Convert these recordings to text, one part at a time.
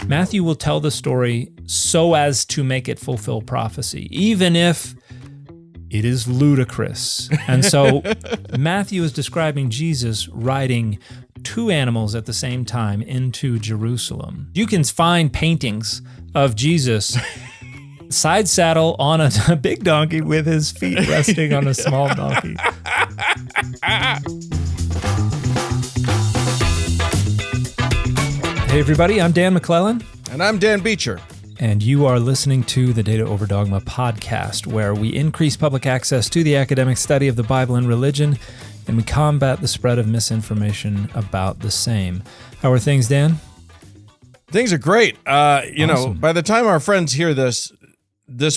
Matthew will tell the story so as to make it fulfill prophecy, even if it is ludicrous. And so Matthew is describing Jesus riding two animals at the same time into Jerusalem. You can find paintings of Jesus side saddle on a big donkey with his feet resting on a small donkey. Hey everybody, I'm Dan McClellan. And I'm Dan Beecher. And you are listening to the Data Over Dogma podcast, where we increase public access to the academic study of the Bible and religion, and we combat the spread of misinformation about the same. How are things, Dan? Things are great. Awesome. Know, by the time our friends hear this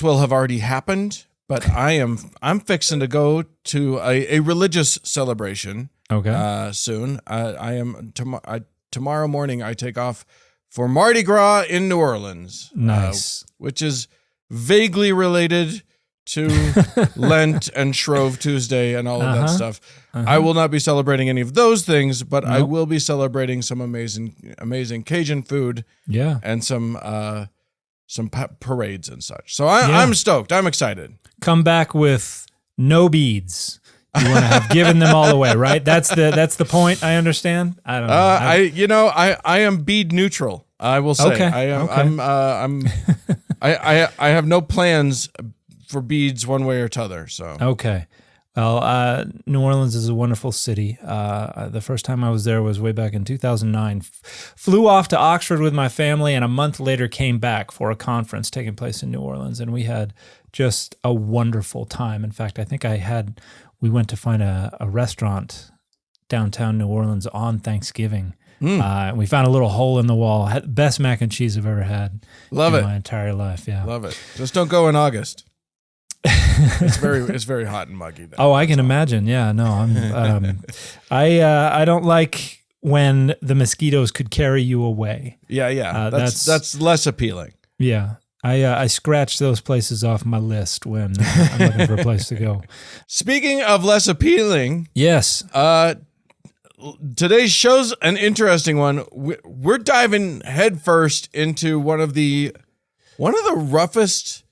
will have already happened, but I'm fixing to go to a religious celebration. Okay. Soon. Tomorrow morning I take off for Mardi Gras in New Orleans. Nice. Which is vaguely related to Lent and Shrove Tuesday and all of that stuff. I will not be celebrating any of those things, but I will be celebrating some amazing Cajun food. Yeah. And some parades and such. So I'm stoked. I'm excited. Come back with no beads. You want to have given them all away, right? That's the point. I understand. I don't know. I am bead neutral. I will say. Okay. I am. I have no plans for beads one way or t'other. So okay. Well, New Orleans is a wonderful city. The first time I was there was way back in 2009. Flew off to Oxford with my family, and a month later came back for a conference taking place in New Orleans, and we had just a wonderful time. In fact, I think we went to find a restaurant downtown New Orleans on Thanksgiving. We found a little hole in the wall. Had best mac and cheese I've ever had in my entire life. Yeah, love it. Just don't go in August. It's very hot and muggy there. Oh, I can imagine. Yeah, no, I don't like when the mosquitoes could carry you away. Yeah. That's less appealing. Yeah. I scratch those places off my list when I'm looking for a place to go. Speaking of less appealing, yes. Today's show's an interesting one. We're diving headfirst into one of the roughest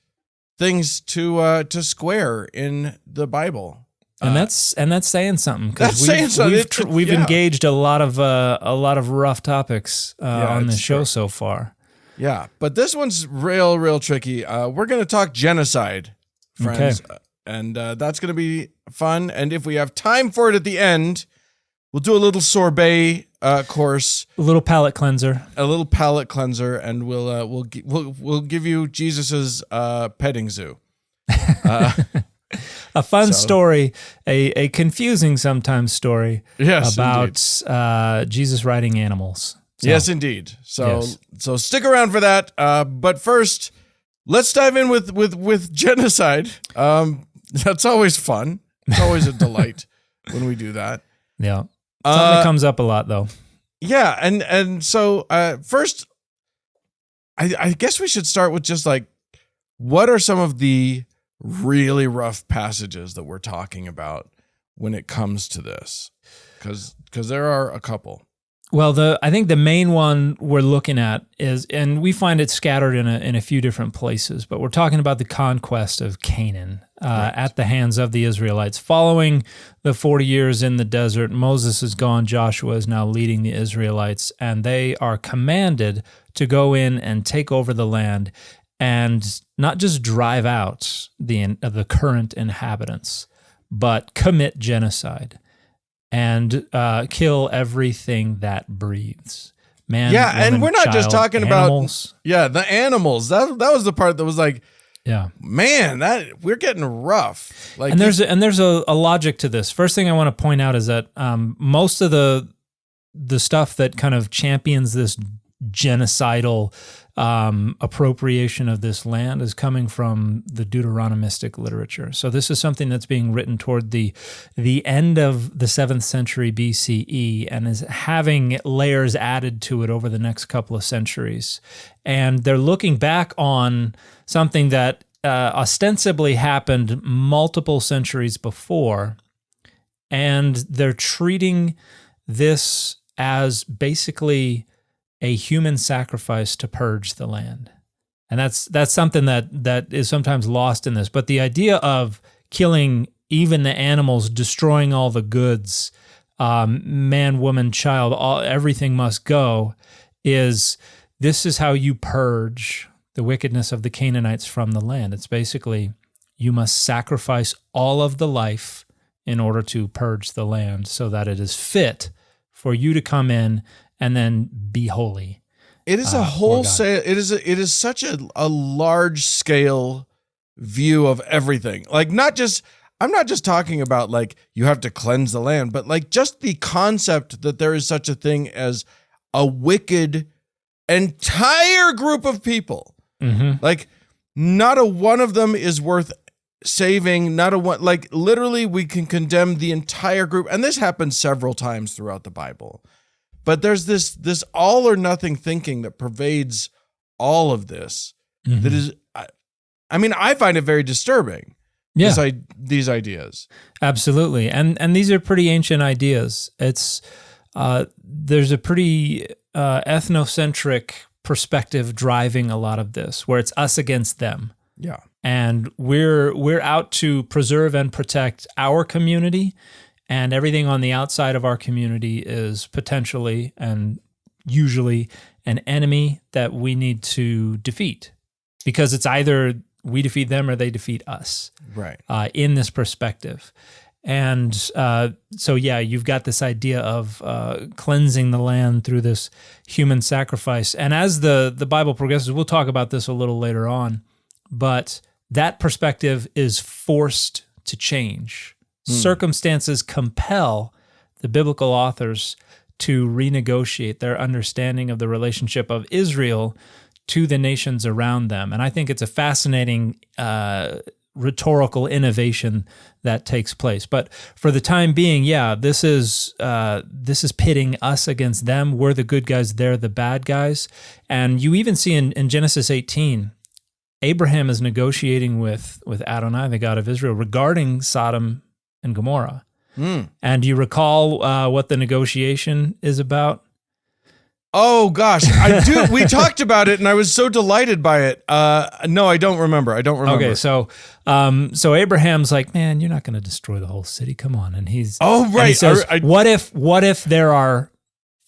things to square in the Bible. And that's saying something, because we've Yeah. engaged a lot of rough topics on the show so far. Yeah, but this one's real tricky. We're going to talk genocide, friends, and that's going to be fun. And if we have time for it at the end, we'll do a little sorbet course, A little palate cleanser, and we'll give you Jesus's petting zoo. A fun story, a confusing sometimes story about Jesus riding animals. So, yes, indeed. So stick around for that. But first, let's dive in with genocide. That's always fun. It's always a delight when we do that. Yeah, something that comes up a lot, though. Yeah, and so first, I guess we should start with just like, what are some of the really rough passages that we're talking about when it comes to this? Because there are a couple. Well, I think the main one we're looking at is, and we find it scattered in a few different places, but we're talking about the conquest of Canaan at the hands of the Israelites. Following the 40 years in the desert, Moses is gone, Joshua is now leading the Israelites, and they are commanded to go in and take over the land and not just drive out the current inhabitants, but commit genocide. And kill everything that breathes. Man, woman, and we're not child, just talking animals. about the animals. That was the part that was like, man, that we're getting rough. Like, and there's a logic to this. First thing I want to point out is that most of the stuff that kind of champions this genocidal appropriation of this land is coming from the Deuteronomistic literature. So this is something that's being written toward the end of the 7th century BCE and is having layers added to it over the next couple of centuries. And they're looking back on something that ostensibly happened multiple centuries before, and they're treating this as basically a human sacrifice to purge the land. And that's something that is sometimes lost in this. But the idea of killing even the animals, destroying all the goods, man, woman, child, everything must go, this is how you purge the wickedness of the Canaanites from the land. It's basically, you must sacrifice all of the life in order to purge the land so that it is fit for you to come in and then be holy. It is a wholesale. It is such a large scale view of everything. Like, I'm not just talking about like you have to cleanse the land, but like just the concept that there is such a thing as a wicked entire group of people. Mm-hmm. Like, not a one of them is worth saving. Not a one. Like, literally, we can condemn the entire group, and this happens several times throughout the Bible. But there's this all or nothing thinking that pervades all of this. Mm-hmm. That is, I mean, I find it very disturbing. Yeah, these ideas. Absolutely, and these are pretty ancient ideas. It's there's a pretty ethnocentric perspective driving a lot of this, where it's us against them. Yeah, and we're out to preserve and protect our community. And everything on the outside of our community is potentially and usually an enemy that we need to defeat, because it's either we defeat them or they defeat us. Right. In this perspective. And so, yeah, you've got this idea of cleansing the land through this human sacrifice. And as the Bible progresses, we'll talk about this a little later on, but that perspective is forced to change. Circumstances compel the biblical authors to renegotiate their understanding of the relationship of Israel to the nations around them. And I think it's a fascinating rhetorical innovation that takes place. But for the time being, yeah, this is pitting us against them. We're the good guys, they're the bad guys. And you even see in Genesis 18, Abraham is negotiating with Adonai, the God of Israel, regarding Sodom and Gomorrah. And do you recall what the negotiation is about? Oh gosh, I do. We talked about it, and I was so delighted by it. No, I don't remember. Okay, so Abraham's like, man, you're not going to destroy the whole city. Come on, and he's right. And he says, what if there are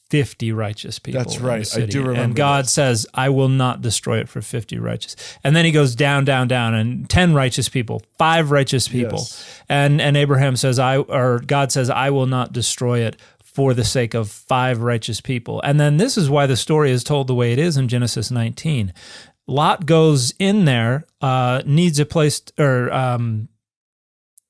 50 righteous people? That's right. In the city? I do remember. And God says, I will not destroy it for 50 righteous. And then he goes down, and 10 righteous people, 5 righteous people. Yes. And Abraham says, God says, I will not destroy it for the sake of 5 righteous people. And then this is why the story is told the way it is in Genesis 19. Lot goes in there, needs a place,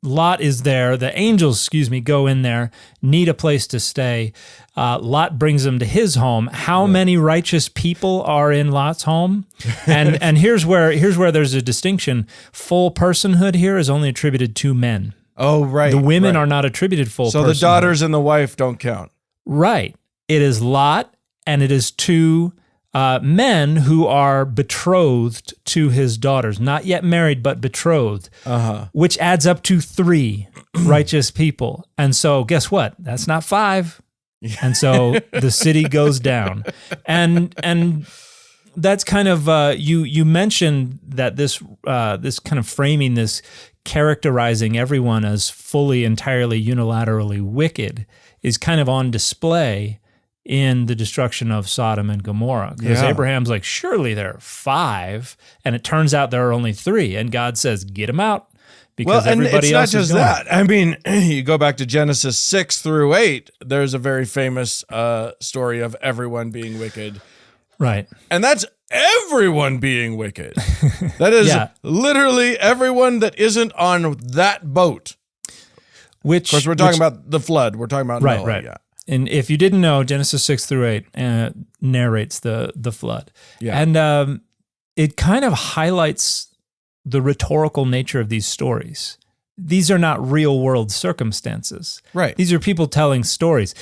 Lot is there. The angels, go in there, need a place to stay. Lot brings them to his home. How many righteous people are in Lot's home? And here's where there's a distinction. Full personhood here is only attributed to men. Oh, right. The women are not attributed full personhood. So the daughters and the wife don't count. Right. It is Lot, and it is 2 men who are betrothed to his daughters, not yet married, but betrothed, which adds up to 3 righteous people. And so guess what? That's not 5. And so the city goes down. And that's kind of, you mentioned that this kind of framing, this characterizing everyone as fully, entirely, unilaterally wicked is kind of on display in the destruction of Sodom and Gomorrah. Because Abraham's like, surely there are 5, and it turns out there are only 3, and God says, get them out, because everybody else is going. It's not just that. I mean, you go back to Genesis 6 through 8, there's a very famous story of everyone being wicked. Right. And that's everyone being wicked. That is literally everyone that isn't on that boat. Of course, we're talking about the flood. We're talking about Noah. Right. Yeah. And if you didn't know, Genesis 6 through 8 narrates the flood. Yeah. And it kind of highlights the rhetorical nature of these stories. These are not real world circumstances. Right. These are people telling stories.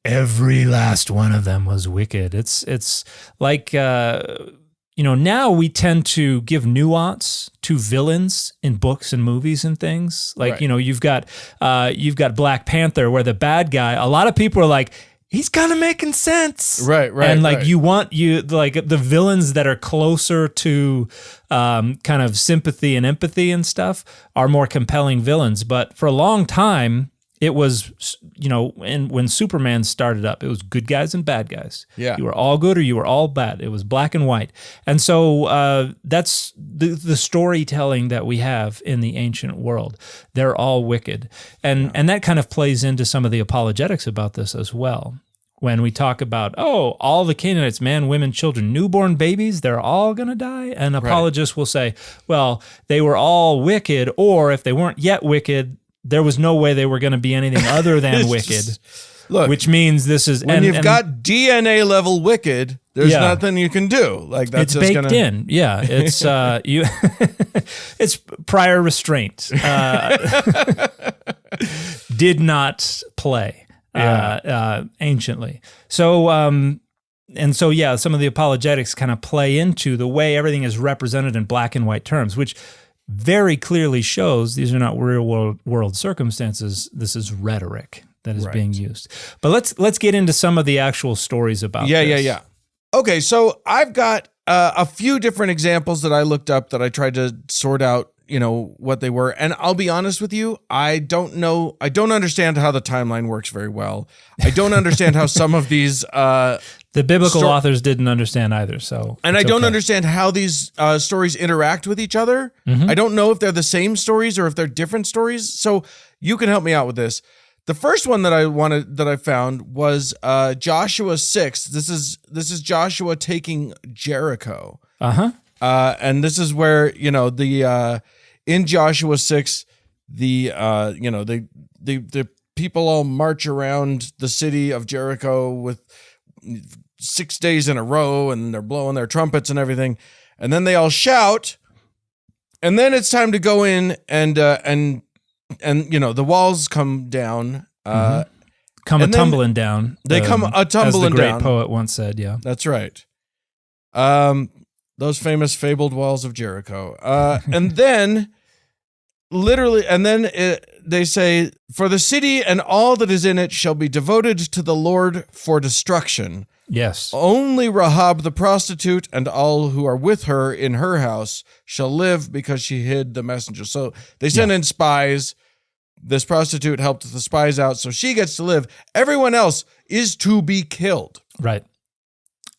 Every last one of them was wicked. It's like, now we tend to give nuance to villains in books and movies and things. Like, you've got Black Panther, where the bad guy, a lot of people are like, he's kind of making sense. Right. And like right. you like the villains that are closer to kind of sympathy and empathy and stuff are more compelling villains. But for a long time, it was, and when Superman started up, it was good guys and bad guys. Yeah. You were all good or you were all bad. It was black and white. And so that's the storytelling that we have in the ancient world. They're all wicked. And that kind of plays into some of the apologetics about this as well. When we talk about, all the Canaanites, man, women, children, newborn babies, they're all going to die. And apologists will say, well, they were all wicked, or if they weren't yet wicked, there was no way they were going to be anything other than wicked. Look, which means this is when you've got DNA level wicked, there's nothing you can do. Like that's it's just baked in. Yeah, it's it's prior restraint. Did not play anciently. So some of the apologetics kind of play into the way everything is represented in black and white terms, which very clearly shows these are not real world circumstances. This is rhetoric that is being used. But let's get into some of the actual stories about this. Yeah. Okay, so I've got a few different examples that I looked up that I tried to sort out, what they were. And I'll be honest with you, I don't understand how the timeline works very well. I don't understand how some of these the biblical authors didn't understand either. So, and I don't understand how these stories interact with each other. Mm-hmm. I don't know if they're the same stories or if they're different stories. So you can help me out with this. The first one that I found was Joshua 6. This is Joshua taking Jericho. And this is where in Joshua 6, the people all march around the city of Jericho with 6 days in a row, and they're blowing their trumpets and everything, and then they all shout, and then it's time to go in and the walls come down, tumbling down. They come a tumbling down, as the great poet once said. Yeah, that's right. Those famous fabled walls of Jericho, and then literally, and then they say, "For the city and all that is in it shall be devoted to the Lord for destruction." Yes. Only Rahab the prostitute and all who are with her in her house shall live, because she hid the messenger. So they send in spies. This prostitute helped the spies out, so she gets to live. Everyone else is to be killed. Right.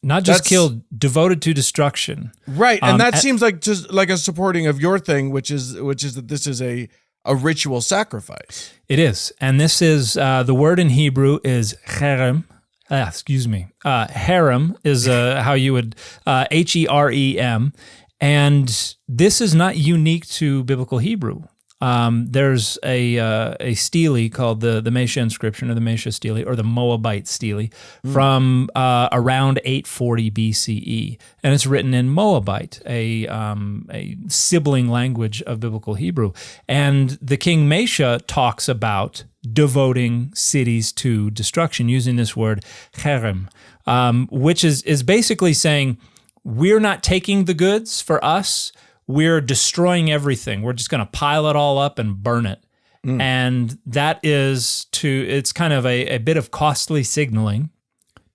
Not just killed, devoted to destruction. Right. And that seems like just like a supporting of your thing, which is that this is a ritual sacrifice. It is. And this is, the word in Hebrew is cherem. Harem is how you would, Herem. And this is not unique to biblical Hebrew. There's a stele called the Mesha inscription, or the Mesha stele, or the Moabite stele, from around 840 BCE, and it's written in Moabite, a sibling language of biblical Hebrew. And the king Mesha talks about devoting cities to destruction using this word cherem, which is basically saying, we're not taking the goods for us. We're destroying everything. We're just going to pile it all up and burn it. And that is it's kind of a bit of costly signaling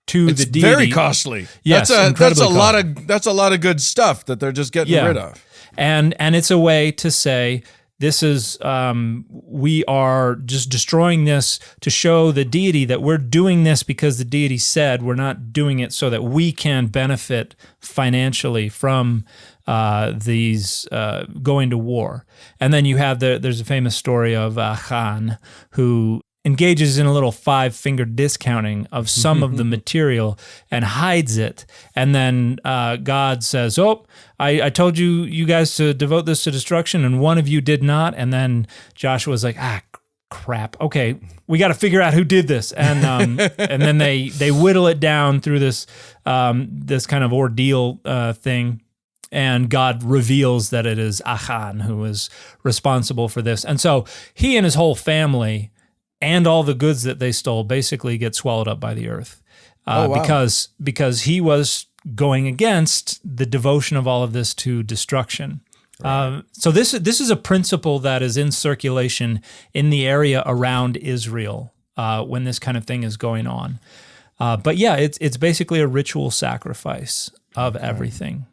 to the deity. It's very costly. Yes, that's a lot of good stuff that they're just getting rid of. And it's a way to say, this is, we are just destroying this to show the deity that we're doing this because the deity said. We're not doing it so that we can benefit financially from these going to war. And then you have there's a famous story of Achan, who engages in a little 5-finger discounting of some of the material and hides it. And then God says, I told you guys to devote this to destruction, and one of you did not. And then Joshua's like, crap. Okay, we got to figure out who did this. And and then they whittle it down through this this kind of ordeal thing. And God reveals that it is Achan who is responsible for this. And so he and his whole family and all the goods that they stole basically get swallowed up by the earth, because he was going against the devotion of all of this to destruction. Right. So this is a principle that is in circulation in the area around Israel when this kind of thing is going on. But yeah, it's basically a ritual sacrifice of everything.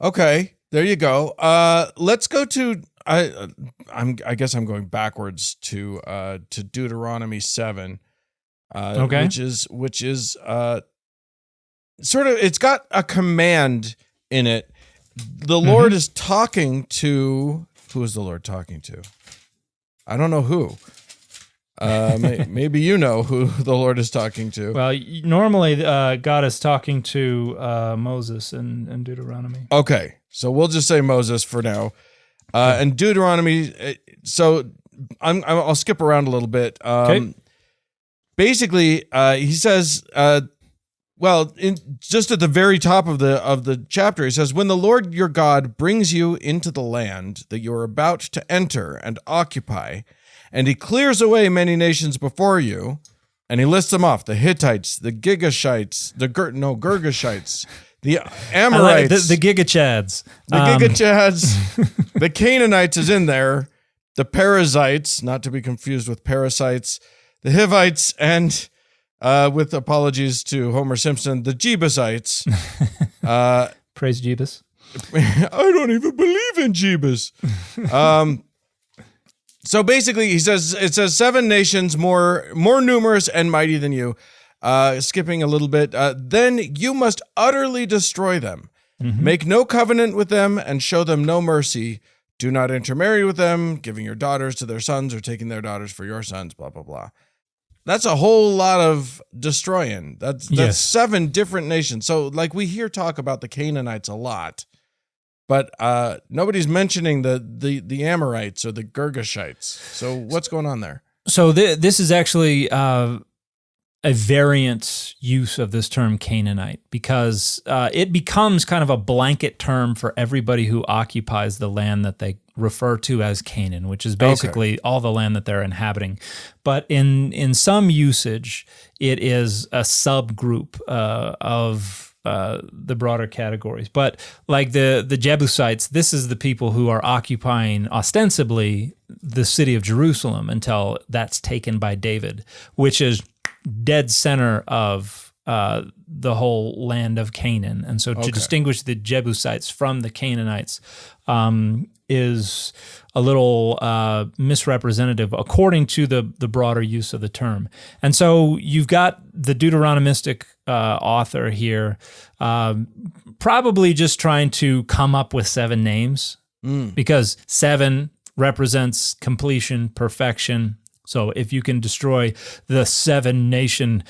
Okay, there you go. Let's go to I guess I'm going backwards to Deuteronomy 7. Okay. Which is sort of, it's got a command in it. The Lord is talking to, who is the Lord talking to? I don't know who. Maybe you know who the Lord is talking to. Well, normally God is talking to Moses in Deuteronomy. Okay, so we'll just say Moses for now. And Deuteronomy, so I'll skip around a little bit. Okay. Basically, he says, just at the very top of the chapter, he says, "When the Lord your God brings you into the land that you are about to enter and occupy, and he clears away many nations before you," and he lists them off: the Hittites, the Girgashites, Girgashites, the Amorites, the Gigachads, the Canaanites is in there, the Perizzites, not to be confused with parasites, the Hivites, and with apologies to Homer Simpson, the Jebusites. Praise Jebus. I don't even believe in Jebus. So basically, it says 7 nations more numerous and mighty than you. Skipping a little bit, then you must utterly destroy them. Make no covenant with them and show them no mercy. Do not intermarry with them, giving your daughters to their sons or taking their daughters for your sons, blah, blah, blah. That's a whole lot of destroying. That's Yes. 7 different nations. So like we hear talk about the Canaanites a lot, but nobody's mentioning the Amorites or the Girgashites. So what's going on there? So this is actually a variant use of this term Canaanite, because it becomes kind of a blanket term for everybody who occupies the land that they refer to as Canaan, which is basically all the land that they're inhabiting. But in some usage, it is a subgroup of the broader categories. But like the Jebusites, this is the people who are occupying ostensibly the city of Jerusalem until that's taken by David, which is dead center of the whole land of Canaan. And so to distinguish the Jebusites from the Canaanites is a little misrepresentative according to the broader use of the term. And so you've got the Deuteronomistic author here probably just trying to come up with 7 names because 7 represents completion, perfection. So if you can destroy the 7 nation,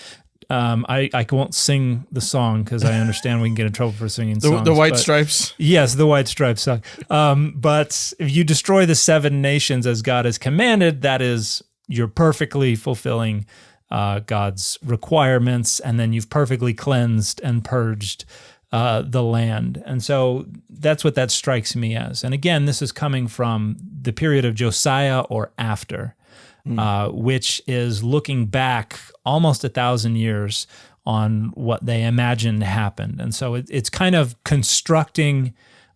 I won't sing the song because I understand we can get in trouble for singing songs. The White Stripes? Yes, the White Stripes song. But if you destroy the 7 nations as God has commanded, that is, you're perfectly fulfilling God's requirements, and then you've perfectly cleansed and purged the land. And so that's what that strikes me as. And again, this is coming from the period of Josiah or after. Which is looking back almost 1,000 years on what they imagined happened. And so it's kind of constructing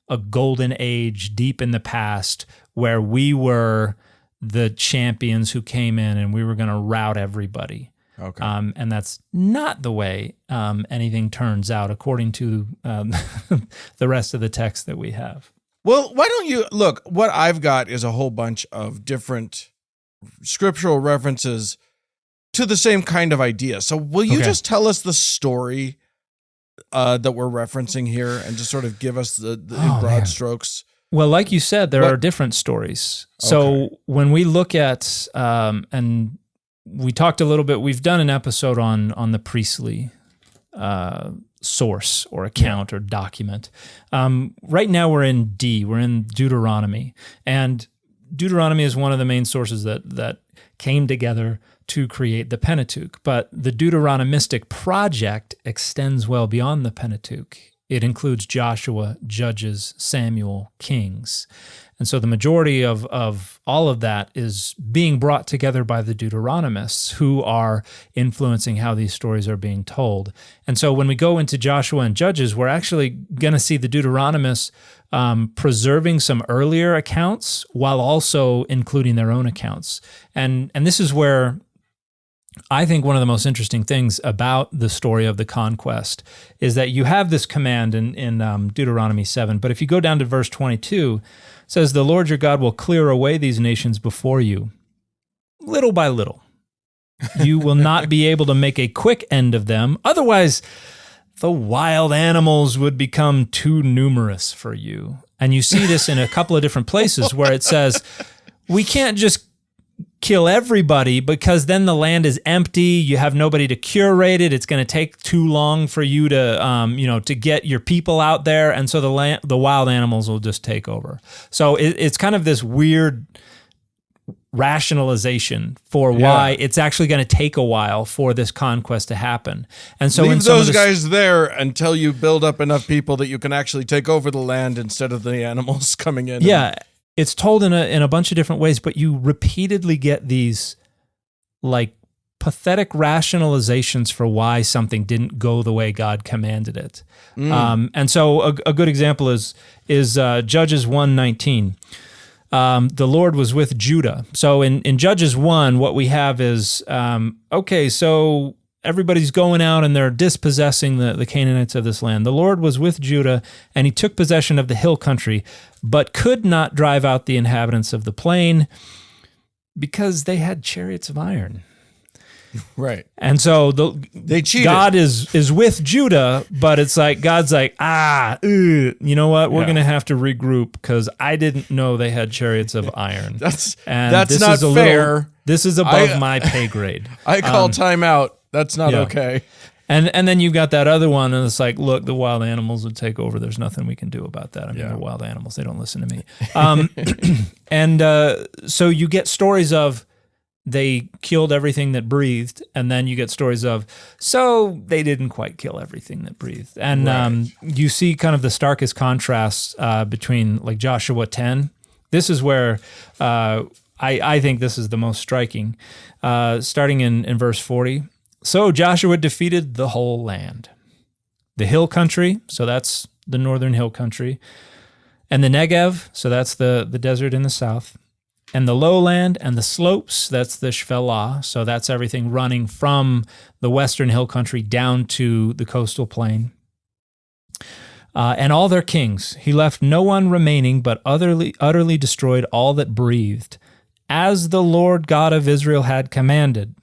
a golden age deep in the past where we were the champions who came in and we were going to rout everybody. Okay. And that's not the way anything turns out according to the rest of the text that we have. Well, why don't you look? What I've got is a whole bunch of different scriptural references to the same kind of idea. So will you just tell us the story that we're referencing here and just sort of give us the in broad strokes? Well, like you said, there are different stories. So when we look at, and we talked a little bit, we've done an episode on the priestly source or account or document. Right now we're in we're in Deuteronomy, and Deuteronomy is one of the main sources that came together to create the Pentateuch. But the Deuteronomistic project extends well beyond the Pentateuch. It includes Joshua, Judges, Samuel, Kings. And so the majority of all of that is being brought together by the Deuteronomists who are influencing how these stories are being told. And so when we go into Joshua and Judges, we're actually going to see the Deuteronomists preserving some earlier accounts while also including their own accounts. And this is where I think one of the most interesting things about the story of the conquest is that you have this command in Deuteronomy 7, but if you go down to verse 22, it says, "The Lord your God will clear away these nations before you, little by little. You will not be able to make a quick end of them. Otherwise, the wild animals would become too numerous for you." And you see this in a couple of different places where it says, we can't just kill everybody because then the land is empty. You have nobody to curate it. It's going to take too long for you to, to get your people out there. And so the wild animals will just take over. So it's kind of this weird rationalization for why it's actually going to take a while for this conquest to happen. And so leave those guys there until you build up enough people that you can actually take over the land instead of the animals coming in. Yeah, it's told in a bunch of different ways, but you repeatedly get these like pathetic rationalizations for why something didn't go the way God commanded it. And so a good example is Judges 1:19. The Lord was with Judah. So in Judges 1, what we have is, so everybody's going out and they're dispossessing the Canaanites of this land. The Lord was with Judah, and he took possession of the hill country, but could not drive out the inhabitants of the plain because they had chariots of iron. Right. And so they cheated. God is with Judah, but it's like God's like, you know what? We're going to have to regroup because I didn't know they had chariots of iron. That's not fair. This is above my pay grade. I call timeout. That's not okay. And then you've got that other one, and it's like, look, the wild animals would take over. There's nothing we can do about that. I mean, they're wild animals. They don't listen to me. So you get stories of they killed everything that breathed, and then you get stories of, so they didn't quite kill everything that breathed. And you see kind of the starkest contrast between like Joshua 10. This is where I think this is the most striking. Starting in verse 40. So Joshua defeated the whole land. The hill country, so that's the northern hill country, and the Negev, so that's the desert in the south, and the lowland and the slopes, that's the Shephelah, so that's everything running from the western hill country down to the coastal plain. And all their kings. He left no one remaining, but utterly destroyed all that breathed, as the Lord God of Israel had commanded.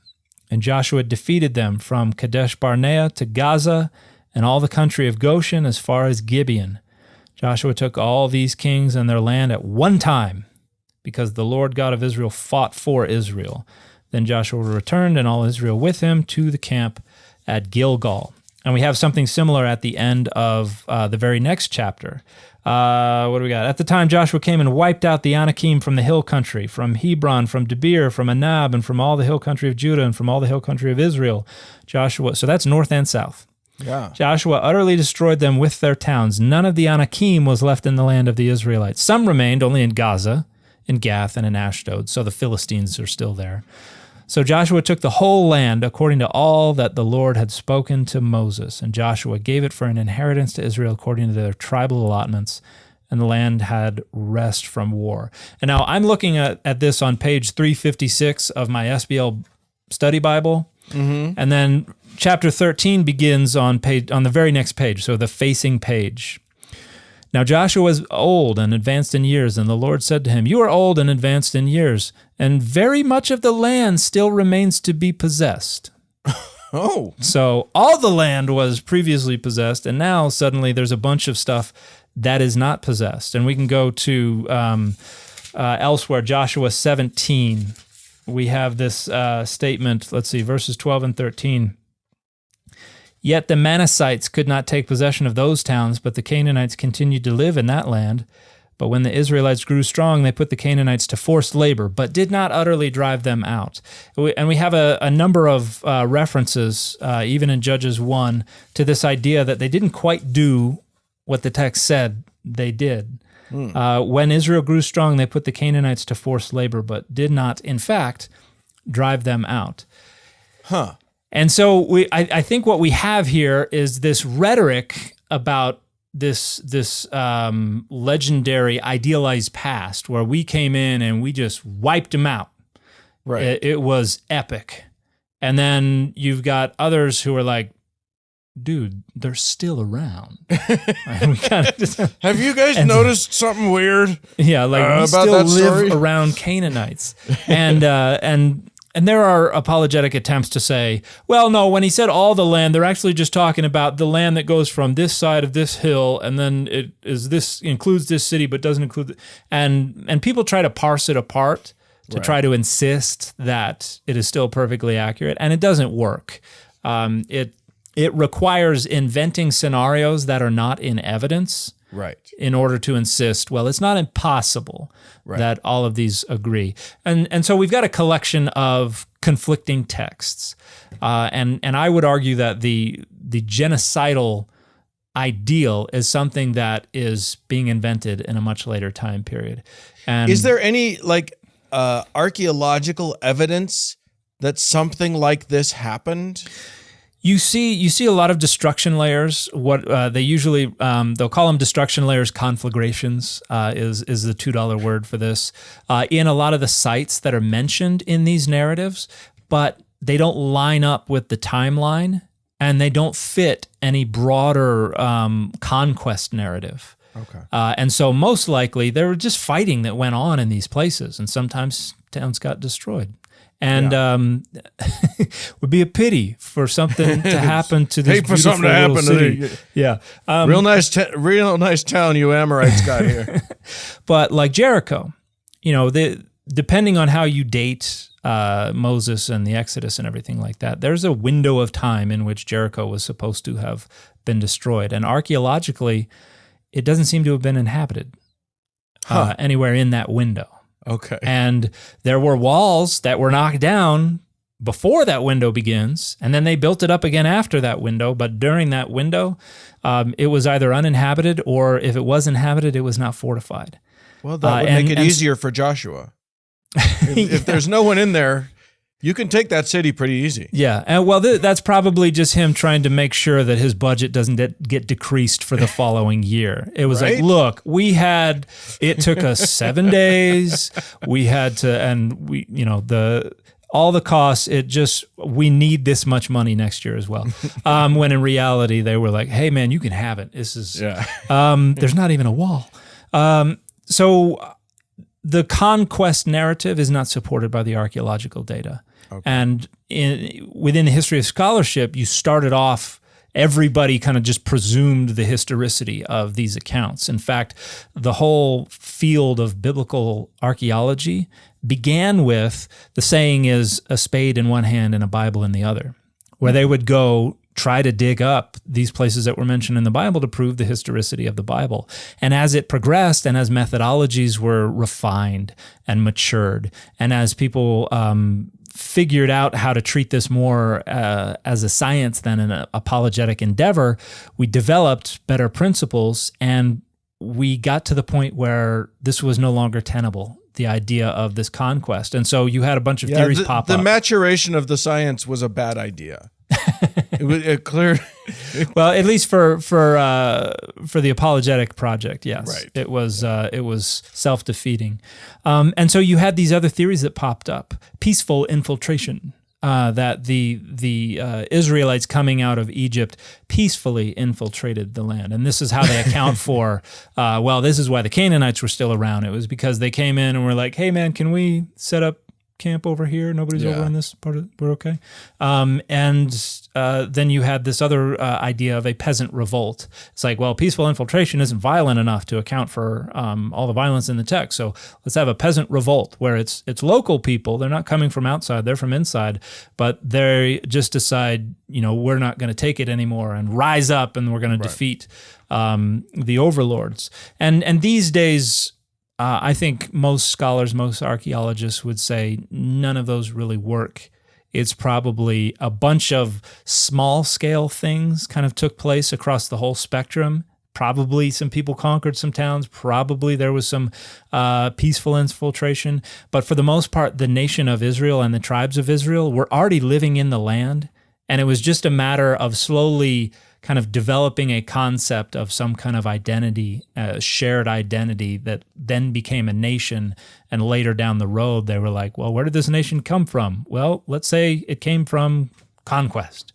And Joshua defeated them from Kadesh Barnea to Gaza and all the country of Goshen as far as Gibeon. Joshua took all these kings and their land at one time, because the Lord God of Israel fought for Israel. Then Joshua returned, and all Israel with him, to the camp at Gilgal. And we have something similar at the end of the very next chapter. What do we got? At the time, Joshua came and wiped out the Anakim from the hill country, from Hebron, from Debir, from Anab, and from all the hill country of Judah, and from all the hill country of Israel. So that's north and south. Yeah. Joshua utterly destroyed them with their towns. None of the Anakim was left in the land of the Israelites. Some remained only in Gaza, in Gath, and in Ashdod. So the Philistines are still there. So Joshua took the whole land according to all that the Lord had spoken to Moses, and Joshua gave it for an inheritance to Israel according to their tribal allotments, and the land had rest from war. And now I'm looking at this on page 356 of my SBL study Bible, and then chapter 13 begins on the very next page, so the facing page. Now Joshua was old and advanced in years, and the Lord said to him, "You are old and advanced in years, and very much of the land still remains to be possessed." Oh. So all the land was previously possessed, and now suddenly there's a bunch of stuff that is not possessed. And we can go to elsewhere, Joshua 17. We have this statement, let's see, verses 12 and 13. Yet the Manassites could not take possession of those towns, but the Canaanites continued to live in that land. But when the Israelites grew strong, they put the Canaanites to forced labor, but did not utterly drive them out. And we have a number of references, even in Judges 1, to this idea that they didn't quite do what the text said they did. When Israel grew strong, they put the Canaanites to forced labor, but did not, in fact, drive them out. Huh. And so I think what we have here is this rhetoric about this legendary idealized past where we came in and we just wiped them out. Right. It was epic. And then you've got others who are like, dude, they're still around. And we kind of just, Have you guys noticed something weird? yeah, like we about still that live story? around Canaanites. And there are apologetic attempts to say, well, no, when he said all the land, they're actually just talking about the land that goes from this side of this hill, and then it is this includes this city, but doesn't include. And people try to parse it apart to try to insist that it is still perfectly accurate, and it doesn't work. It requires inventing scenarios that are not in evidence. Right. In order to insist, well, it's not impossible that all of these agree. And so we've got a collection of conflicting texts. And I would argue that the genocidal ideal is something that is being invented in a much later time period. And is there any archaeological evidence that something like this happened? You see a lot of destruction layers. What they usually they'll call them destruction layers. Conflagrations is the $2 word for this in a lot of the sites that are mentioned in these narratives, but they don't line up with the timeline and they don't fit any broader conquest narrative. Okay, and so most likely there were just fighting that went on in these places, and sometimes towns got destroyed. And would be a pity for something to happen to this beautiful little city. Yeah, real nice town you Amorites got here. But like Jericho, depending on how you date Moses and the Exodus and everything like that, there's a window of time in which Jericho was supposed to have been destroyed, and archaeologically, it doesn't seem to have been inhabited anywhere in that window. Okay. And there were walls that were knocked down before that window begins, and then they built it up again after that window. But during that window, it was either uninhabited, or if it was inhabited, it was not fortified. Well, that would make it easier for Joshua. If there's no one in there, you can take that city pretty easy. Yeah, and well, that's probably just him trying to make sure that his budget doesn't get decreased for the following year. It was like, look, it took us 7 days. We had to, and all the costs. We need this much money next year as well. When in reality, they were like, hey man, you can have it. This is, there's not even a wall. So the conquest narrative is not supported by the archaeological data. Okay. And within the history of scholarship, you started off, everybody kind of just presumed the historicity of these accounts. In fact, the whole field of biblical archaeology began with the saying is a spade in one hand and a Bible in the other, where they would go try to dig up these places that were mentioned in the Bible to prove the historicity of the Bible. And as it progressed, and as methodologies were refined and matured, and as people figured out how to treat this more as a science than an apologetic endeavor, we developed better principles, and we got to the point where this was no longer tenable, the idea of this conquest. And so you had a bunch of theories pop up. The maturation of the science was a bad idea. It clear. Well, at least for the apologetic project, yes, right. It was self-defeating, and so you had these other theories that popped up: peaceful infiltration, that the Israelites coming out of Egypt peacefully infiltrated the land, and this is how they account for. This is why the Canaanites were still around. It was because they came in and were like, "Hey, man, can we set up camp over here? Nobody's over in this part of, we're okay." Then you had this other idea of a peasant revolt. It's like, well, peaceful infiltration isn't violent enough to account for all the violence in the text. So let's have a peasant revolt where it's local people. They're not coming from outside. They're from inside, but they just decide, we're not going to take it anymore and rise up, and we're going to defeat the overlords. And these days, I think most scholars, most archaeologists would say none of those really work. It's probably a bunch of small-scale things kind of took place across the whole spectrum. Probably some people conquered some towns. Probably there was some peaceful infiltration. But for the most part, the nation of Israel and the tribes of Israel were already living in the land, and it was just a matter of slowly kind of developing a concept of some kind of identity, shared identity that then became a nation. And later down the road, they were like, well, where did this nation come from? Well, let's say it came from conquest.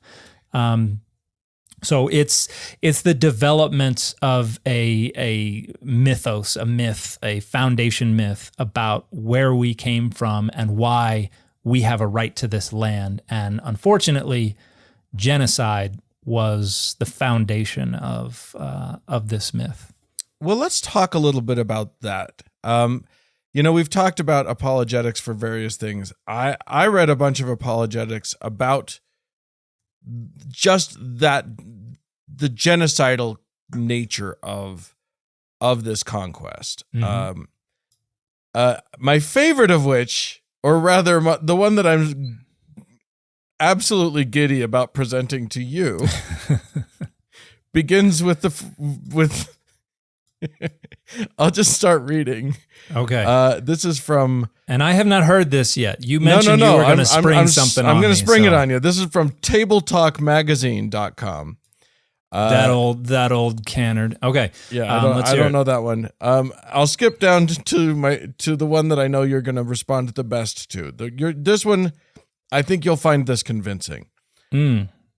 So it's the development of a mythos, a myth, a foundation myth about where we came from and why we have a right to this land. And unfortunately, genocide was the foundation of this myth. Well, let's talk a little bit about that. We've talked about apologetics for various things. I read a bunch of apologetics about just that, the genocidal nature of this conquest. Mm-hmm. My favorite of which, or rather the one that I'm absolutely giddy about presenting to you, begins with I'll just start reading. Okay. This is from... And I have not heard this yet. You mentioned you were going to spring something on me. I'm going to spring it on you. This is from tabletalkmagazine.com. That old canard. Okay. Yeah, I don't know that one. I'll skip down to the one that I know you're going to respond the best to. This one, I think you'll find this convincing.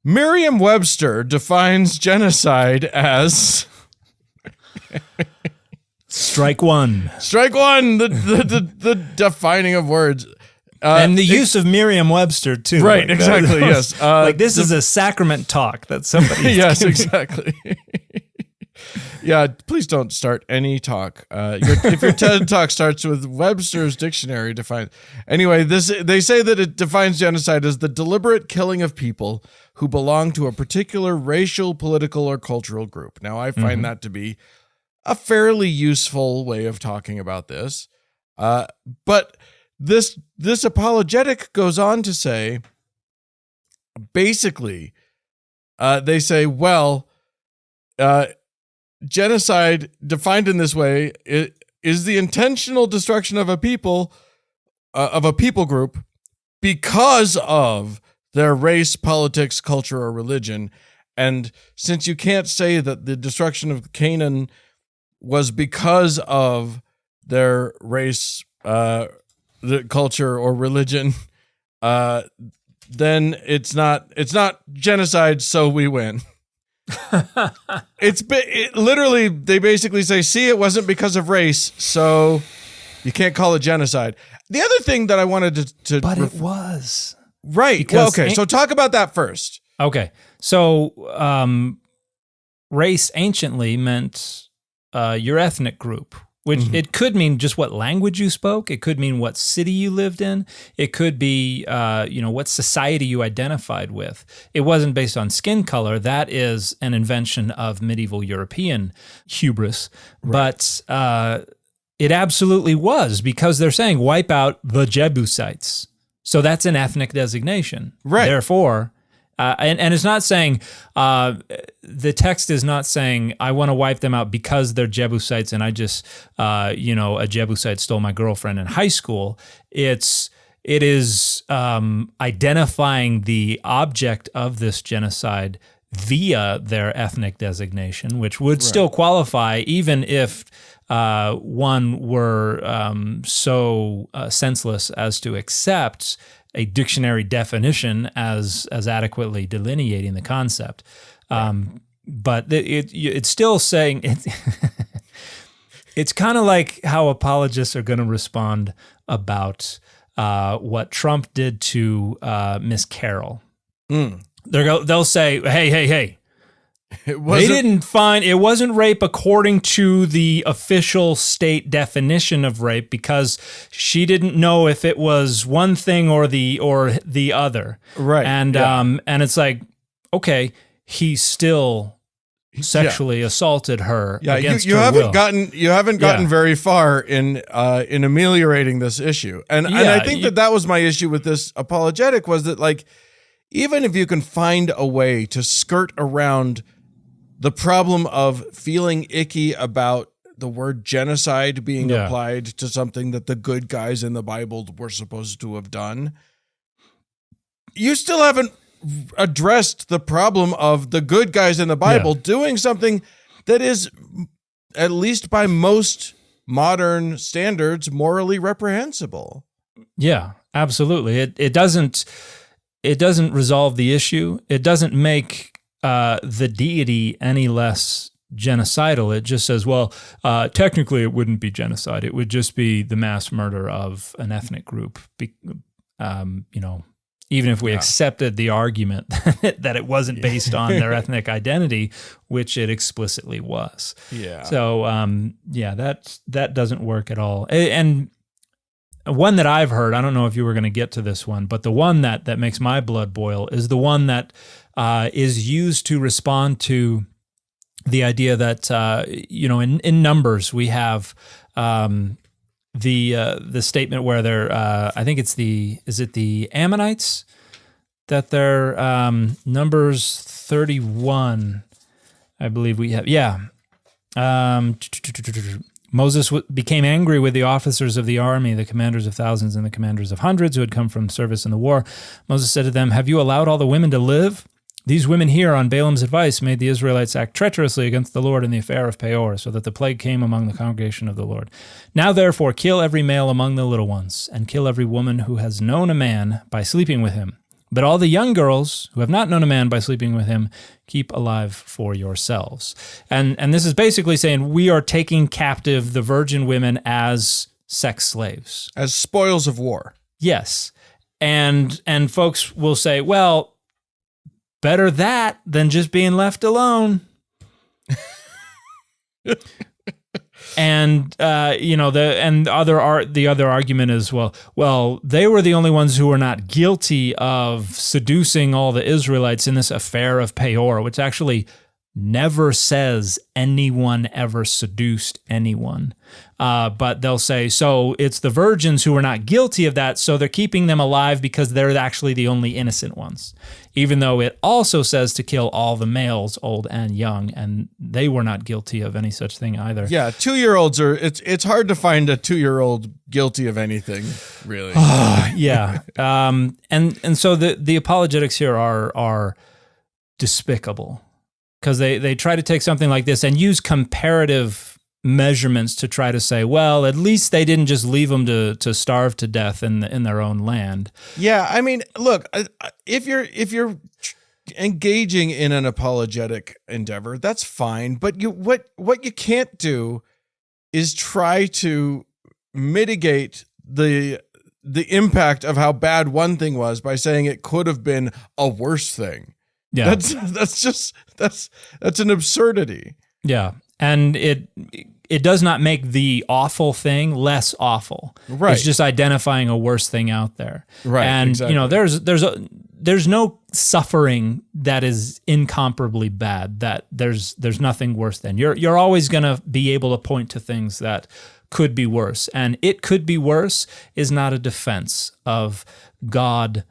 Merriam-Webster defines genocide as... Strike one. The defining of words. And the use of Merriam-Webster, too. Right, exactly, yes. This is a sacrament talk that somebody... Yes, exactly. Yeah, please don't start any talk. If your TED Talk starts with Webster's dictionary defines... Anyway, they say that it defines genocide as the deliberate killing of people who belong to a particular racial, political, or cultural group. Now, I find that to be a fairly useful way of talking about this. But this apologetic goes on to say, basically, they say, well, genocide defined in this way is the intentional destruction of a people group because of their race, politics, culture, or religion. And since you can't say that the destruction of Canaan was because of their race, the culture, or religion, then it's not genocide, so we win. Literally, they basically say, see, it wasn't because of race, so you can't call it genocide. The other thing that I wanted to But it was. Right. Well, okay, so talk about that first. Okay. So race anciently meant your ethnic group, which it could mean just what language you spoke. It could mean what city you lived in. It could be, what society you identified with. It wasn't based on skin color. That is an invention of medieval European hubris. Right. But it absolutely was, because they're saying wipe out the Jebusites. So that's an ethnic designation. Right. Therefore... And it's not saying, the text is not saying, I want to wipe them out because they're Jebusites and I just, a Jebusite stole my girlfriend in high school. It is identifying the object of this genocide via their ethnic designation, which would still qualify even if one were so senseless as to accept a dictionary definition as adequately delineating the concept. But it's still saying, it's kind of like how apologists are going to respond about what Trump did to Miss Carroll. They'll say, hey, it wasn't rape according to the official state definition of rape because she didn't know if it was one thing or the other. Right. And and it's like, okay, he still sexually assaulted her against her will. You haven't gotten very far in ameliorating this issue. And I think that was my issue with this apologetic, was that, like, even if you can find a way to skirt around the problem of feeling icky about the word genocide being applied to something that the good guys in the Bible were supposed to have done, you still haven't addressed the problem of the good guys in the Bible doing something that is, at least by most modern standards, morally reprehensible. Yeah, absolutely. It doesn't resolve the issue. It doesn't make the deity any less genocidal. It just says, well, technically it wouldn't be genocide. It would just be the mass murder of an ethnic group. Even if we accepted the argument that it wasn't based on their ethnic identity, which it explicitly was. Yeah. So, that doesn't work at all. And one that I've heard, I don't know if you were going to get to this one, but the one that makes my blood boil is the one that is used to respond to the idea that, in Numbers we have the statement where they're, I think it's the Ammonites that they're, Numbers 31, I believe we have. Yeah. Moses became angry with the officers of the army, the commanders of thousands and the commanders of hundreds who had come from service in the war. Moses said to them, "Have you allowed all the women to live? These women here, on Balaam's advice, made the Israelites act treacherously against the Lord in the affair of Peor, so that the plague came among the congregation of the Lord. Now therefore kill every male among the little ones, and kill every woman who has known a man by sleeping with him. But all the young girls who have not known a man by sleeping with him, keep alive for yourselves." And this is basically saying we are taking captive the virgin women as sex slaves. As spoils of war. Yes. And folks will say, well, better that than just being left alone. And the other argument is, well, they were the only ones who were not guilty of seducing all the Israelites in this affair of Peor, which actually never says anyone ever seduced anyone. But they'll say, so it's the virgins who were not guilty of that, so they're keeping them alive because they're actually the only innocent ones. Even though it also says to kill all the males, old and young, and they were not guilty of any such thing either. Yeah, 2-year-olds it's hard to find a 2-year-old guilty of anything, really. Yeah. And so the apologetics here are despicable, because they try to take something like this and use comparative measurements to try to say, well, at least they didn't just leave them to starve to death in their own land. Yeah, I mean, look, if you're engaging in an apologetic endeavor, that's fine. But what you can't do is try to mitigate the impact of how bad one thing was by saying it could have been a worse thing. Yeah, that's an absurdity. Yeah, and it does not make the awful thing less awful. Right. It's just identifying a worse thing out there. Right. And exactly. there's no suffering that is incomparably bad. That there's nothing worse than you're always going to be able to point to things that could be worse, and it could be worse is not a defense of God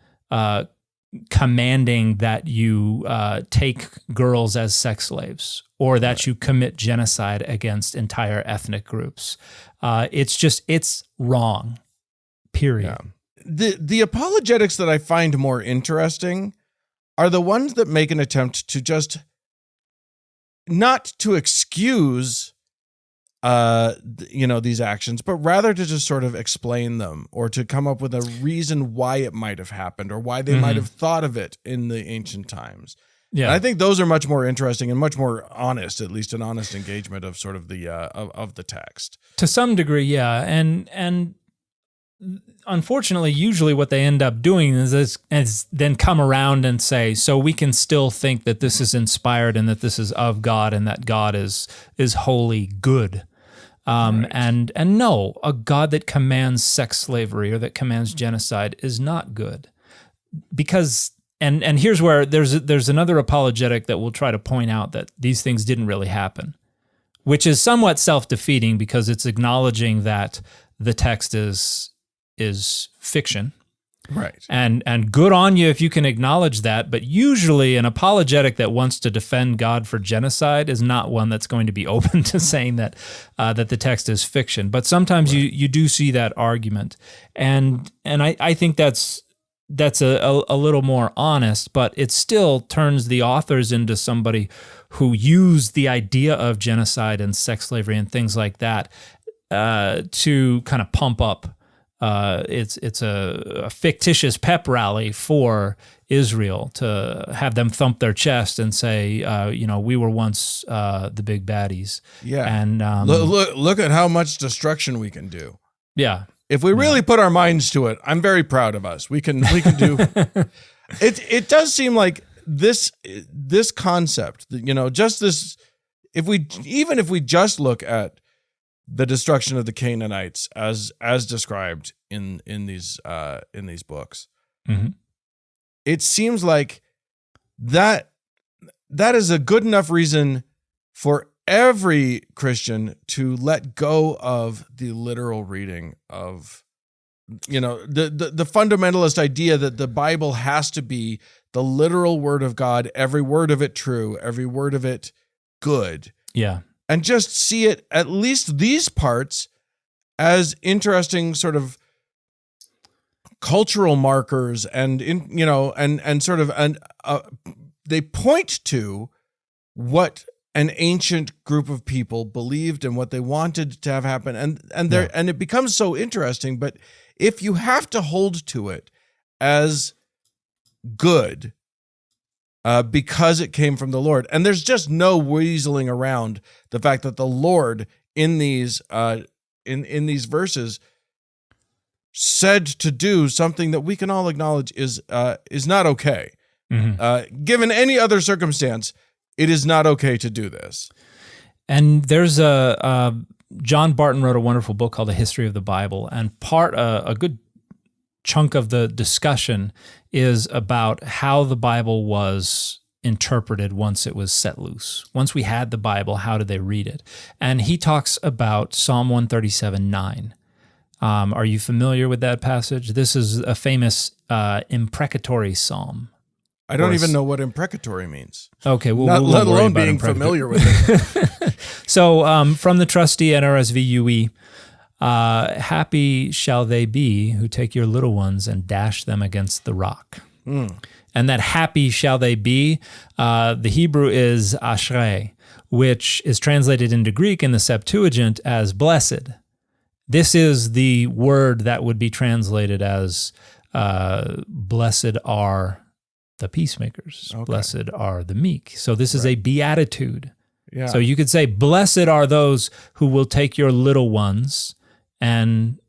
commanding that you take girls as sex slaves, or that you commit genocide against entire ethnic groups. It's wrong, period. Yeah. The apologetics that I find more interesting are the ones that make an attempt to just not to excuse these actions, but rather to just sort of explain them, or to come up with a reason why it might have happened, or why they might have thought of it in the ancient times. Yeah, and I think those are much more interesting and much more honest, at least an honest engagement of sort of the of the text. To some degree, yeah, and unfortunately, usually what they end up doing is then come around and say, so we can still think that this is inspired and that this is of God and that God is wholly good. Right. And no, a God that commands sex slavery or that commands genocide is not good. Because and here's where there's another apologetic that will try to point out that these things didn't really happen, which is somewhat self-defeating because it's acknowledging that the text is fiction. Right. And good on you if you can acknowledge that, but usually an apologetic that wants to defend God for genocide is not one that's going to be open to saying that the text is fiction. But sometimes you do see that argument. And I think that's that's a little more honest, but it still turns the authors into somebody who use the idea of genocide and sex slavery and things like that to kind of pump up. It's a fictitious pep rally for Israel to have them thump their chest and say, we were once the big baddies. Yeah. And look at how much destruction we can do. Yeah. If we really put our minds to it, I'm very proud of us. We can do it. It does seem like this concept, just this, if we just look at the destruction of the Canaanites as described in these books, mm-hmm. it seems like that is a good enough reason for every Christian to let go of the literal reading of, the fundamentalist idea that the Bible has to be the literal word of God, every word of it true, every word of it good. Yeah. And just see it, at least these parts, as interesting sort of cultural markers and they point to what an ancient group of people believed and what they wanted to have happen, and it becomes so interesting. But if you have to hold to it as good because it came from the Lord, and there's just no weaseling around the fact that the Lord in these in these verses said to do something that we can all acknowledge is not okay. Mm-hmm. Given any other circumstance, it is not okay to do this. And there's John Barton wrote a wonderful book called The History of the Bible, and a good chunk of the discussion is about how the Bible was interpreted once it was set loose. Once we had the Bible, how did they read it? And he talks about Psalm 137:9. Are you familiar with that passage? This is a famous imprecatory psalm. I don't even know what imprecatory means. Okay, well, let alone being familiar with it. So, from the trusty NRSV UE, happy shall they be who take your little ones and dash them against the rock. And that happy shall they be, the Hebrew is ashrei, which is translated into Greek in the Septuagint as blessed. This is the word that would be translated as blessed are the peacemakers. Okay. Blessed are the meek. So this is a beatitude. Yeah. So you could say, blessed are those who will take your little ones and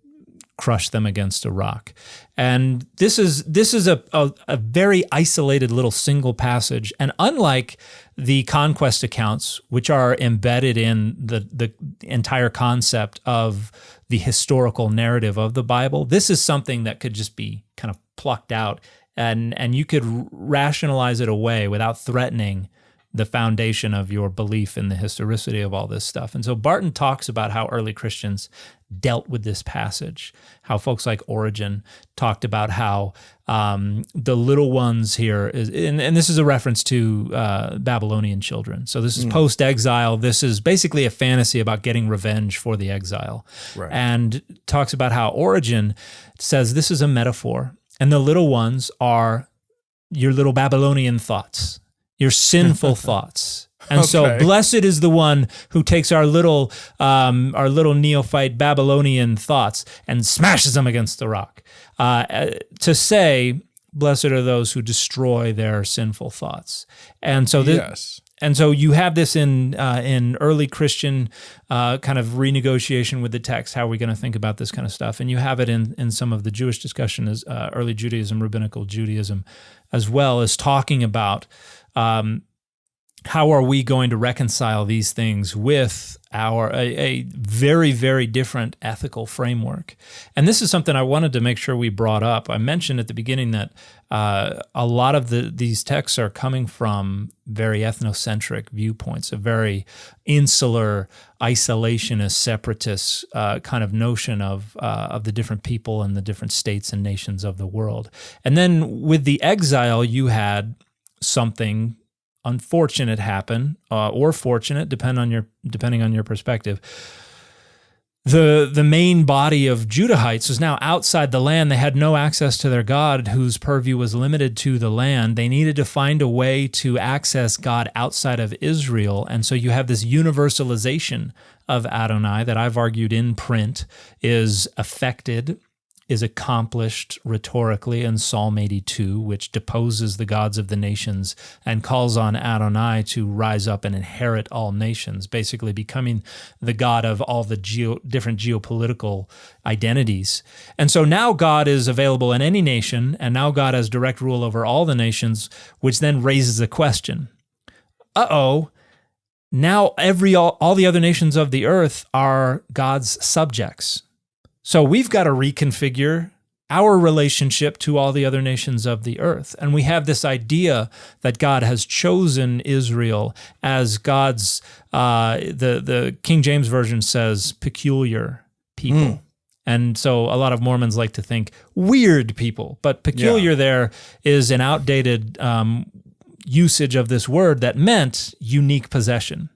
crush them against a rock. And this is a very isolated little single passage. And unlike the conquest accounts, which are embedded in the entire concept of the historical narrative of the Bible, this is something that could just be kind of plucked out and you could rationalize it away without threatening the foundation of your belief in the historicity of all this stuff. And so Barton talks about how early Christians dealt with this passage, how folks like Origen talked about how the little ones here is, and this is a reference to Babylonian children. So this is post-exile. This is basically a fantasy about getting revenge for the exile. Right. And talks about how Origen says this is a metaphor, and the little ones are your little Babylonian thoughts, your sinful thoughts. And so blessed is the one who takes our little neophyte Babylonian thoughts and smashes them against the rock. To say, blessed are those who destroy their sinful thoughts. And so and so you have this in early Christian kind of renegotiation with the text. How are we going to think about this kind of stuff? And you have it in some of the Jewish discussion as early Judaism, rabbinical Judaism, as well as talking about how are we going to reconcile these things with a very, very different ethical framework? And this is something I wanted to make sure we brought up. I mentioned at the beginning that a lot of these texts are coming from very ethnocentric viewpoints, a very insular, isolationist, separatist kind of notion of the different people and the different states and nations of the world. And then with the exile, you had something unfortunate happen, or fortunate, depending on your perspective. the main body of Judahites was now outside the land. They had no access to their God, whose purview was limited to the land. They needed to find a way to access God outside of Israel. And so you have this universalization of Adonai that I've argued in print is accomplished rhetorically in Psalm 82, which deposes the gods of the nations and calls on Adonai to rise up and inherit all nations, basically becoming the God of all the different geopolitical identities. And so now God is available in any nation, and now God has direct rule over all the nations, which then raises a question. Now all the other nations of the earth are God's subjects. So we've got to reconfigure our relationship to all the other nations of the earth. And we have this idea that God has chosen Israel as God's, the King James Version says, peculiar people. And so a lot of Mormons like to think weird people, but peculiar there is an outdated usage of this word that meant unique possession.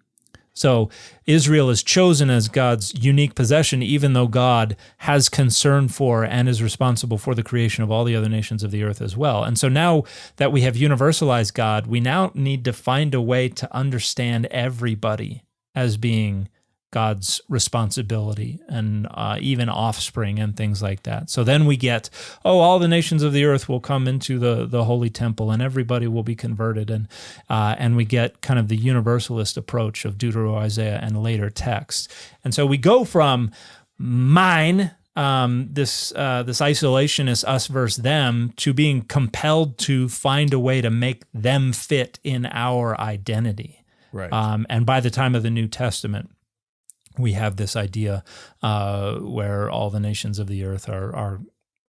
So Israel is chosen as God's unique possession, even though God has concern for and is responsible for the creation of all the other nations of the earth as well. And so now that we have universalized God, we now need to find a way to understand everybody as being God's responsibility and even offspring and things like that. So then we get, all the nations of the earth will come into the holy temple and everybody will be converted. And we get kind of the universalist approach of Deutero-Isaiah and later texts. And so we go from mine, this isolationist us versus them, to being compelled to find a way to make them fit in our identity. Right. And by the time of the New Testament, we have this idea where all the nations of the earth are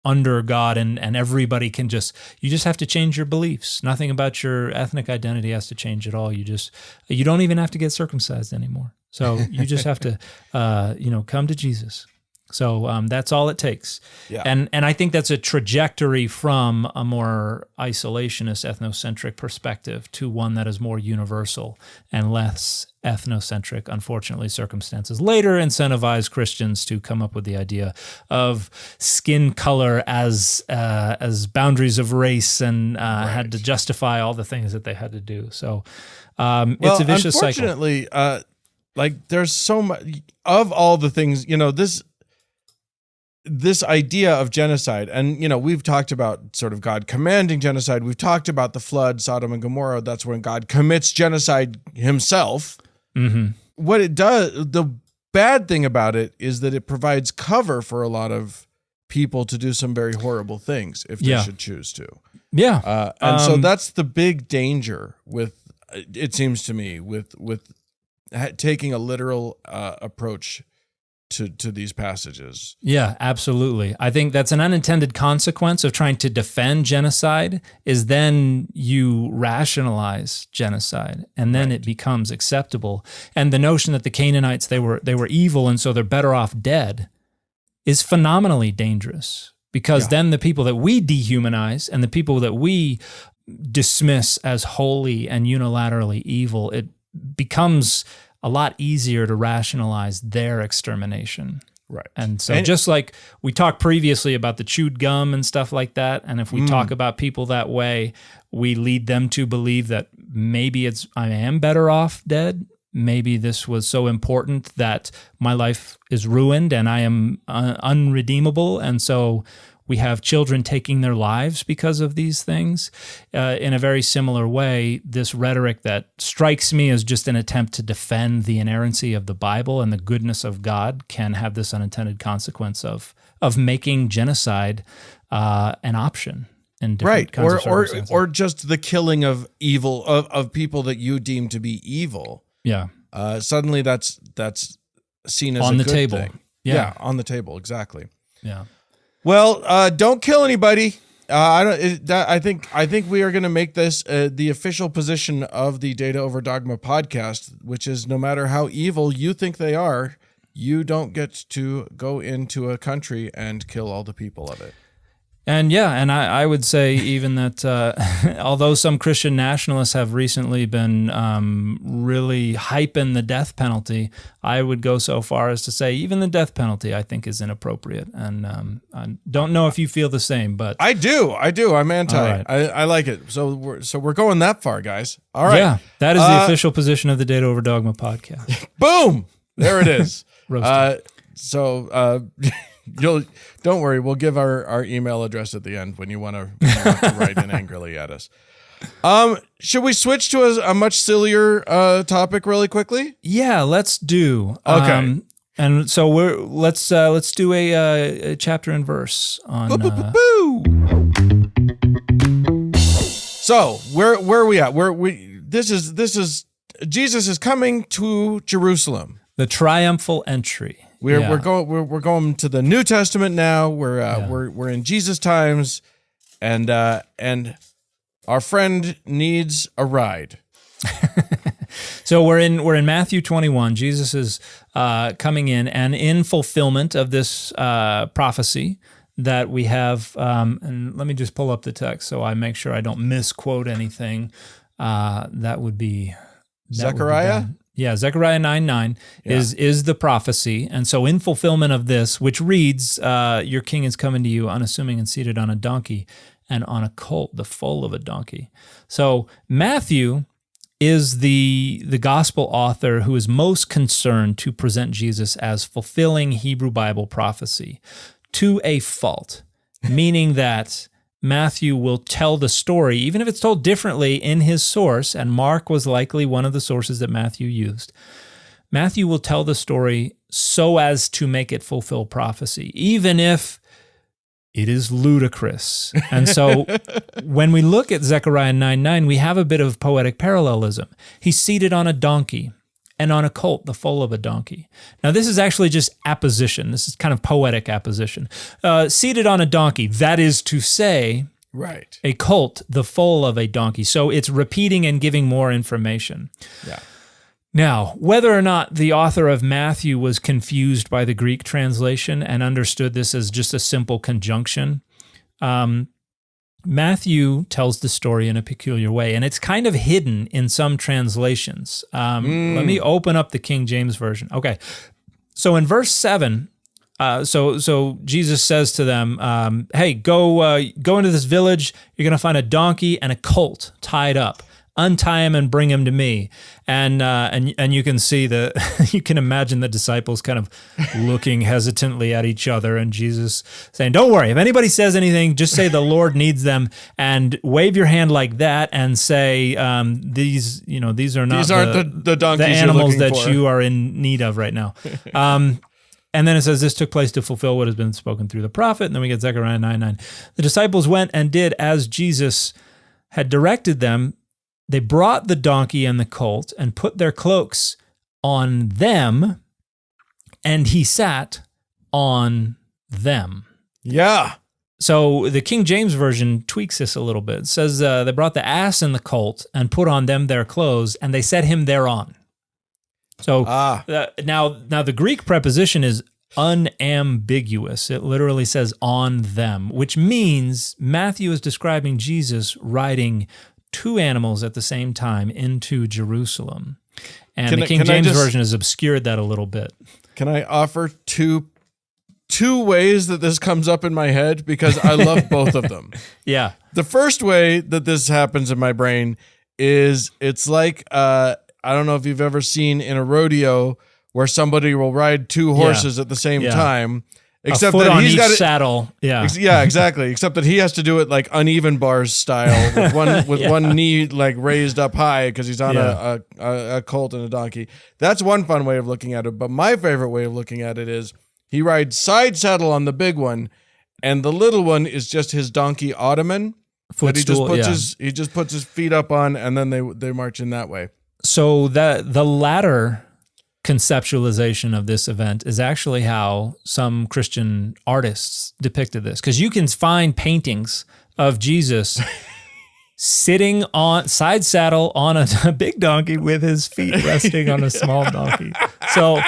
under God, and everybody can you just have to change your beliefs. Nothing about your ethnic identity has to change at all. You don't even have to get circumcised anymore. So you just have to, come to Jesus. So that's all it takes. Yeah. And I think that's a trajectory from a more isolationist, ethnocentric perspective to one that is more universal and less ethnocentric. Unfortunately, circumstances later incentivize Christians to come up with the idea of skin color as boundaries of race and had to justify all the things that they had to do. So it's a vicious cycle. Unfortunately, there's so much of all the things, this idea of genocide, and we've talked about sort of God commanding genocide. We've talked about the flood, Sodom and Gomorrah. That's when God commits genocide himself. Mm-hmm. What it does, the bad thing about it is that it provides cover for a lot of people to do some very horrible things if they should choose to. Yeah. And so that's the big danger with, it seems to me, with taking a literal approach to these passages. Yeah, absolutely. I think that's an unintended consequence of trying to defend genocide is then you rationalize genocide and then it becomes acceptable. And the notion that the Canaanites, they were evil and so they're better off dead is phenomenally dangerous because then the people that we dehumanize and the people that we dismiss as holy and unilaterally evil, it becomes a lot easier to rationalize their extermination. Right. And so just like we talked previously about the chewed gum and stuff like that, and if we talk about people that way, we lead them to believe that maybe I am better off dead. Maybe this was so important that my life is ruined and I am unredeemable. And so we have children taking their lives because of these things. In a very similar way, this rhetoric that strikes me as just an attempt to defend the inerrancy of the Bible and the goodness of God can have this unintended consequence of making genocide an option in different kinds of circumstances. Or just the killing of evil of people that you deem to be evil. Yeah. Suddenly that's seen as on a the good table. thing. Yeah, on the table, exactly. Yeah. Well, don't kill anybody. I think we are going to make this the official position of the Data Over Dogma podcast, which is no matter how evil you think they are, you don't get to go into a country and kill all the people of it. And I would say even that although some Christian nationalists have recently been really hyping the death penalty, I would go so far as to say even the death penalty I think is inappropriate. And I don't know if you feel the same, but I do. I'm anti. All right. I like it. So we're going that far, guys. All right. Yeah, that is the official position of the Data Over Dogma podcast. Boom. There it is. Roasted. Don't worry, we'll give our email address at the end when you want to write in angrily at us. Should we switch to a much sillier topic really quickly? Yeah, let's do. Okay. And so let's do a chapter and verse on. So where are we at? This is Jesus is coming to Jerusalem. The triumphal entry. We're going to the New Testament now. We're in Jesus times, and our friend needs a ride. So we're in Matthew 21. Jesus is coming in, and in fulfillment of this prophecy that we have. And let me just pull up the text so I make sure I don't misquote anything. That would be Zechariah. Yeah, Zechariah 9:9 is the prophecy. And so in fulfillment of this, which reads, your king is coming to you unassuming and seated on a donkey and on a colt, the foal of a donkey. So Matthew is the gospel author who is most concerned to present Jesus as fulfilling Hebrew Bible prophecy to a fault, meaning that Matthew will tell the story, even if it's told differently in his source, and Mark was likely one of the sources that Matthew used. Matthew will tell the story so as to make it fulfill prophecy, even if it is ludicrous. And so when we look at Zechariah 9:9, we have a bit of poetic parallelism. He's seated on a donkey and on a colt, the foal of a donkey. Now, this is actually just apposition. This is kind of poetic apposition. Seated on a donkey, that is to say, right, a colt, the foal of a donkey. So it's repeating and giving more information. Yeah. Now, whether or not the author of Matthew was confused by the Greek translation and understood this as just a simple conjunction, Matthew tells the story in a peculiar way, and it's kind of hidden in some translations. Let me open up the King James Version. Okay, so in verse 7, so Jesus says to them, hey, go into this village. You're going to find a donkey and a colt tied up. Untie him and bring him to me. And you can see you can imagine the disciples kind of looking hesitantly at each other, and Jesus saying, don't worry, if anybody says anything, just say the Lord needs them, and wave your hand like that and say, these are not the donkeys, the animals that for. you are in need of right now. And then it says, this took place to fulfill what has been spoken through the prophet. And then we get Zechariah 9:9. The disciples went and did as Jesus had directed them. They brought the donkey and the colt and put their cloaks on them, and he sat on them. Yeah. So the King James Version tweaks this a little bit. It says they brought the ass and the colt and put on them their clothes, and they set him thereon. So now the Greek preposition is unambiguous. It literally says on them, which means Matthew is describing Jesus riding two animals at the same time into Jerusalem. And the King James Version has obscured that a little bit. Can I offer two ways that this comes up in my head? Because I love both of them. Yeah. The first way that this happens in my brain is it's like, I don't know if you've ever seen in a rodeo where somebody will ride two horses at the same time. Except a foot that on he's each got saddle. Yeah. Yeah, exactly. Except that he has to do it like uneven bars style with one knee like raised up high because he's on a colt and a donkey. That's one fun way of looking at it. But my favorite way of looking at it is he rides side saddle on the big one, and the little one is just his donkey ottoman. Footstool, he just puts his feet up on, and then they march in that way. So the latter conceptualization of this event is actually how some Christian artists depicted this, because you can find paintings of Jesus sitting on side saddle on a big donkey with his feet resting on a small donkey. So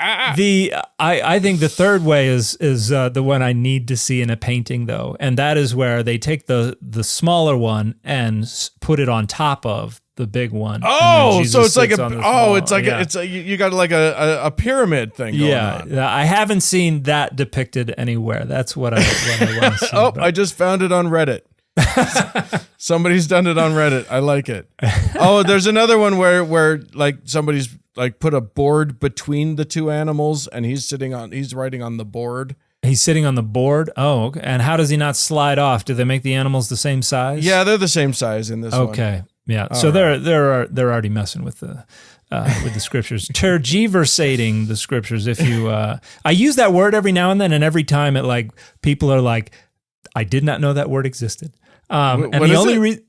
I think the third way is the one I need to see in a painting, though, and that is where they take the smaller one and put it on top of the big one. Oh, so it's like you got like a pyramid thing going on. Yeah, I haven't seen that depicted anywhere. That's what I want to see. I just found it on Reddit. Somebody's done it on Reddit. I like it. Oh, there's another one where like somebody's like put a board between the two animals and he's writing on the board. He's sitting on the board. Oh, okay. And how does he not slide off? Do they make the animals the same size? Yeah, they're the same size in this one. Okay. Yeah. So they're already messing with the scriptures, tergiversating the scriptures. If you, I use that word every now and then, and every time people are like, I did not know that word existed. And the only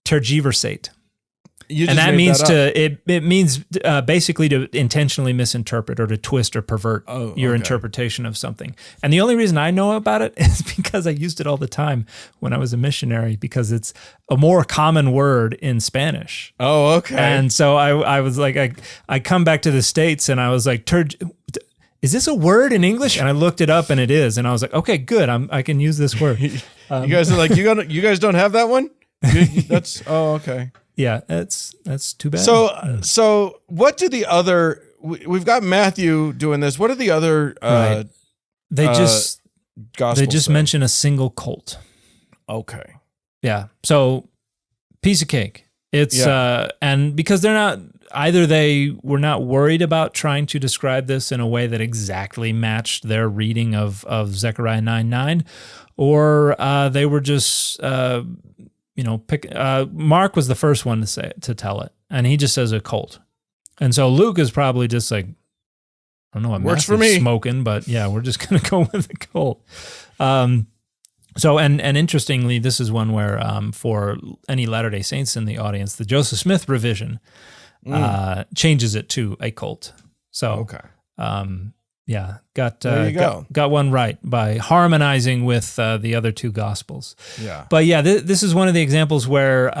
tergiversate. And that means it means basically to intentionally misinterpret or to twist or pervert your interpretation of something. And the only reason I know about it is because I used it all the time when I was a missionary, because it's a more common word in Spanish. Oh, okay. And so I was like, I come back to the States and I was like, is this a word in English? And I looked it up and it is. And I was like, okay, good. I can use this word. You guys are like, you guys don't have that one? Okay. Yeah, that's too bad. So what do the other? We've got Matthew doing this. What are the other? Right. They just Gospels mention a single cult. Okay. Yeah. So piece of cake. It's and because they're not either, they were not worried about trying to describe this in a way that exactly matched their reading of Zechariah 9:9, or they were just. Mark was the first one to tell it, and he just says a cult. And so Luke is probably just like, I don't know what works for me smoking, but yeah, we're just going to go with a cult. So, and interestingly, this is one where for any Latter-day Saints in the audience, the Joseph Smith revision changes it to a cult. So, yeah, got one right by harmonizing with the other two gospels. Yeah, but yeah, this is one of the examples where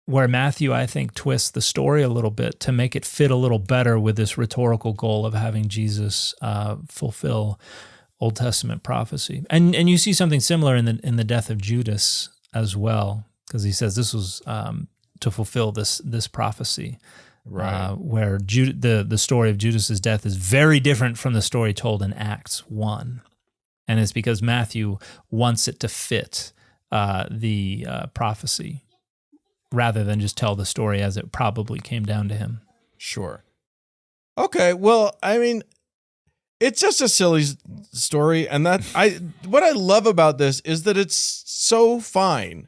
Matthew, I think, twists the story a little bit to make it fit a little better with this rhetorical goal of having Jesus fulfill Old Testament prophecy. And you see something similar in the death of Judas as well, because he says this was to fulfill this prophecy. Right. Where the story of Judas's death is very different from the story told in Acts 1. And it's because Matthew wants it to fit the prophecy rather than just tell the story as it probably came down to him. Sure. Okay, well, I mean, it's just a silly story, and what I love about this is that it's so fine.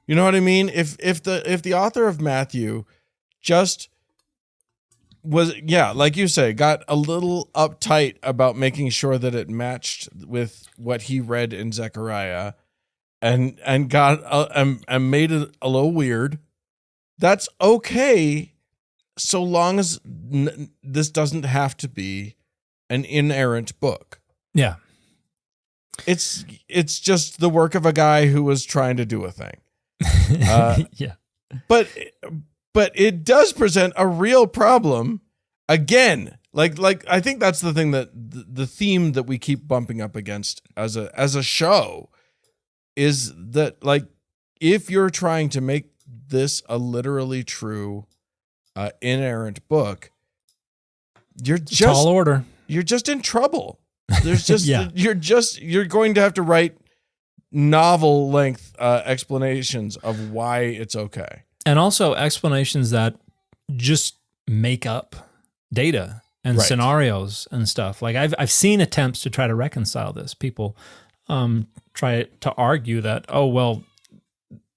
You know what I mean? If the author of Matthew just was, like you say, got a little uptight about making sure that it matched with what he read in Zechariah, and got and made it a little weird. That's okay, so long as this doesn't have to be an inerrant book. Yeah, it's just the work of a guy who was trying to do a thing. Yeah, but it does present a real problem. Again, like I think that's the thing, that the theme that we keep bumping up against as a show is that, like, if you're trying to make this a literally true inerrant book, you're tall order. You're just in trouble. There's just you're going to have to write novel length explanations of why it's okay. And also explanations that just make up data and scenarios and stuff. Like I've seen attempts to try to reconcile this. People try to argue that, oh, well,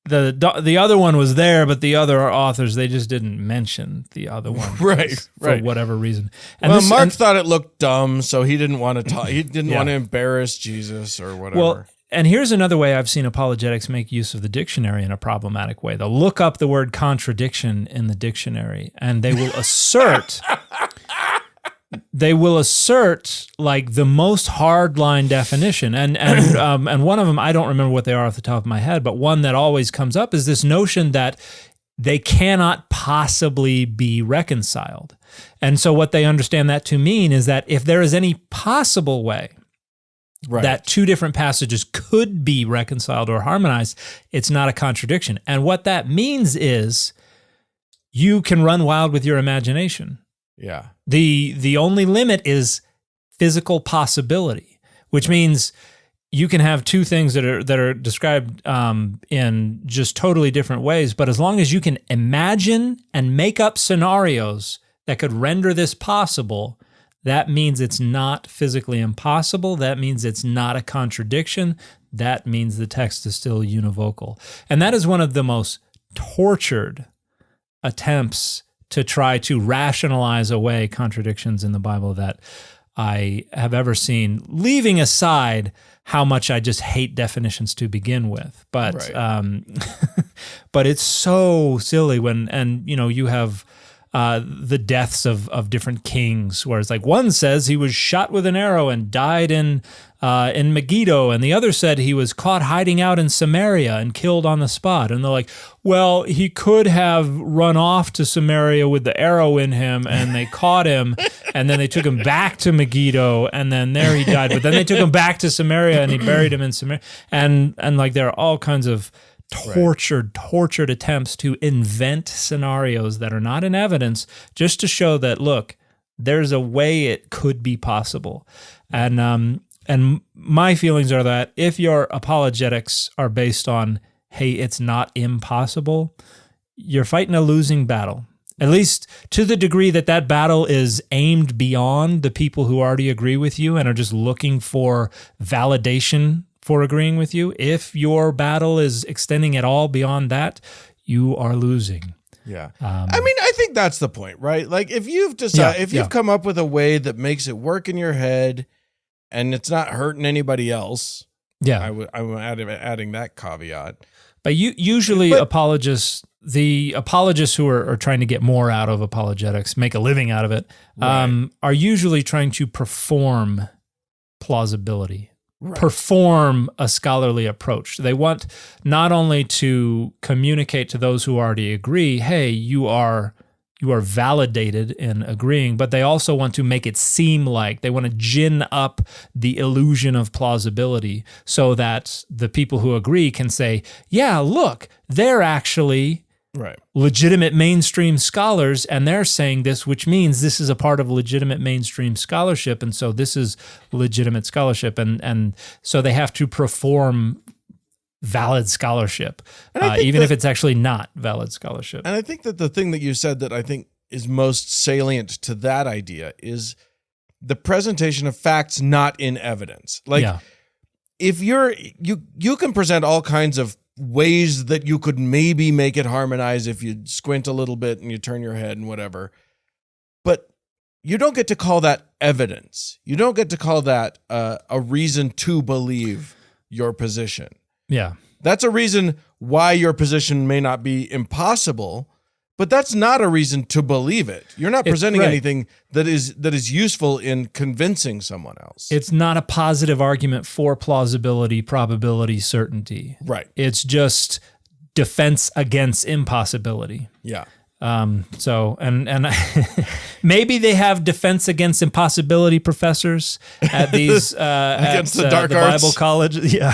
the other one was there, but the other authors, they just didn't mention the other one, for whatever reason. And Mark thought it looked dumb, so he didn't want to talk. He didn't want to embarrass Jesus or whatever. Well, and here's another way I've seen apologetics make use of the dictionary in a problematic way. They'll look up the word contradiction in the dictionary, and they will assert they will assert like the most hardline definition, and one of them, I don't remember what they are off the top of my head, but one that always comes up is this notion that they cannot possibly be reconciled. And so what they understand that to mean is that if there is any possible way that two different passages could be reconciled or harmonized, it's not a contradiction. And what that means is you can run wild with your imagination. Yeah. The only limit is physical possibility, which means you can have two things that are described in just totally different ways, but as long as you can imagine and make up scenarios that could render this possible, that means it's not physically impossible. That means it's not a contradiction. That means the text is still univocal. And that is one of the most tortured attempts to try to rationalize away contradictions in the Bible that I have ever seen, leaving aside how much I just hate definitions to begin with. But but it's so silly when, and you have the deaths of different kings, where it's like one says he was shot with an arrow and died in Megiddo, and the other said he was caught hiding out in Samaria and killed on the spot. And they're like, well, he could have run off to Samaria with the arrow in him, and they caught him, and then they took him back to Megiddo, and then there he died. But then they took him back to Samaria, and he buried him in Samaria. And like there are all kinds of tortured attempts to invent scenarios that are not in evidence, just to show that, look, there's a way it could be possible. And my feelings are that if your apologetics are based on, hey, it's not impossible, you're fighting a losing battle. At least to the degree that that battle is aimed beyond the people who already agree with you and are just looking for validation for agreeing with you. If your battle is extending at all beyond that, you are losing. Yeah. I mean, I think that's the point, right? Like if you've decided, if you've come up with a way that makes it work in your head and it's not hurting anybody else, I'm adding that caveat. But usually apologists, the apologists who are trying to get more out of apologetics, make a living out of it, are usually trying to perform plausibility. Perform a scholarly approach. They want not only to communicate to those who already agree, hey, you are validated in agreeing, but they also want to make it seem like, they want to gin up the illusion of plausibility so that the people who agree can say, yeah, look, they're actually legitimate mainstream scholars, and they're saying this, which means this is a part of legitimate mainstream scholarship, and so this is legitimate scholarship, and so they have to perform valid scholarship, even if it's actually not valid scholarship. And I think that the thing that you said that I think is most salient to that idea is the presentation of facts not in evidence. Like if you can present all kinds of ways that you could maybe make it harmonize if you squint a little bit and you turn your head and whatever. But you don't get to call that evidence. You don't get to call that a reason to believe your position. Yeah. That's a reason why your position may not be impossible, but that's not a reason to believe it. You're not presenting anything that is useful in convincing someone else. It's not a positive argument for plausibility, probability, certainty. Right. It's just defense against impossibility. Yeah. So maybe they have defense against impossibility professors at these against the dark the arts Bible college. Yeah.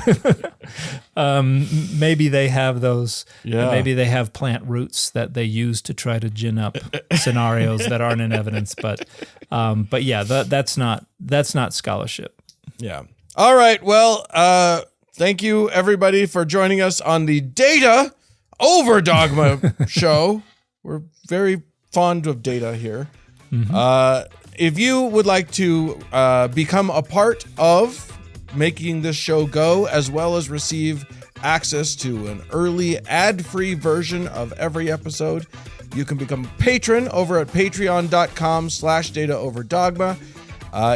Maybe they have those. Yeah. Maybe they have plant roots that they use to try to gin up scenarios that aren't in evidence. But yeah, that's not scholarship. Yeah. All right. Well, thank you everybody for joining us on the Data Over Dogma show. We're very fond of data here. Mm-hmm. If you would like to become a part of making this show go, as well as receive access to an early ad-free version of every episode, you can become a patron over at patreon.com/dataoverdogma.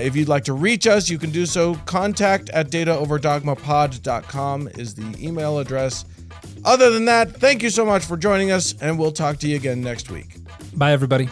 If you'd like to reach us, you can do so. contact@dataoverdogmapod.com is the email address. Other than that, thank you so much for joining us, and we'll talk to you again next week. Bye, everybody.